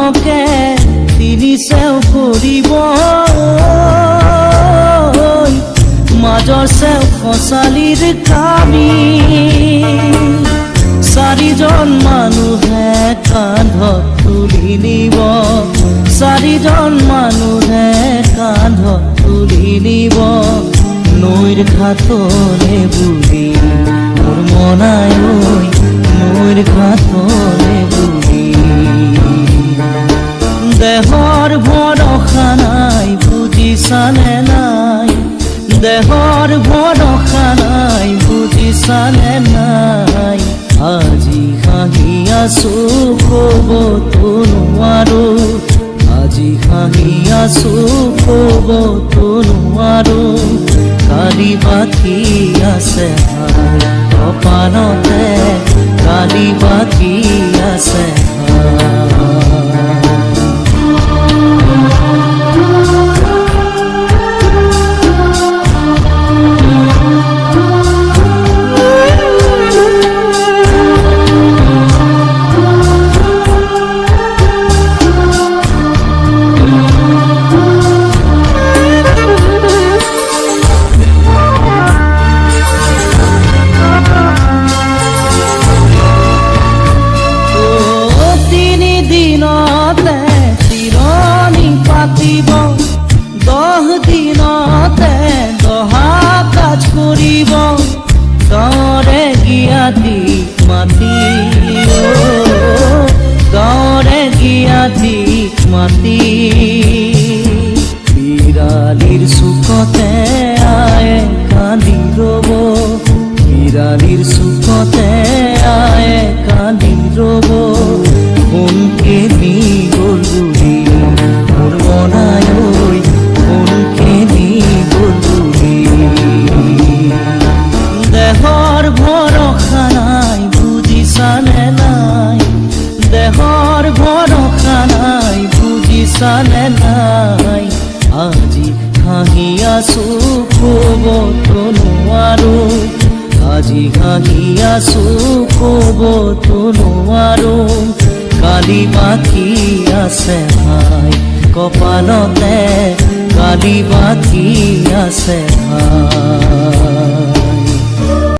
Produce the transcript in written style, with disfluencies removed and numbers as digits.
নহকে তিনি চেও কৰিব মাজৰ চেও খচালিৰ কামি চাৰিজন মানুহে কান্ধত তুলি নিব চাৰিজন মানুহে কান্ধত তুলি নিব নৈৰ ঘাটলে বুলি মোৰ মনাই নৈৰ ঘাটলে বুলি দেহৰ ভৰসা নাই বুজিছানে নাই দেহৰ ভৰসা নাই বুজিছানে নাই আজি হাঁহি আছো ক'বতো নোৱাৰো আজি হাঁহি আছো ক'বতো নোৱাৰো কালি বাকী আছে কপালতে কালি বাকী আছে গাঁৱৰে গিয়াতি মাতি গাঁৱৰে গিয়াতি মাতি বিৰালিৰ চুকতে আয়ে কান্দি ৰ'ব বিৰালিৰ চুকতে আয়ে কান্দি ৰ'ব কোনকে নি গ'ল বুলি মোৰ মনাই কোনকে নি গ'ল বুলি দেহৰ ভৰসা নাই বুজিছানে নাই দেহৰ ভৰসা নাই বুজিছানে নাই আজি হাঁহি আছো ক'বতো নোৱাৰো আজি হাঁহি আছো ক'বতো নোৱাৰো কালি বাকী আছে ভাই কপালতে কালি বাকী আছে ভাই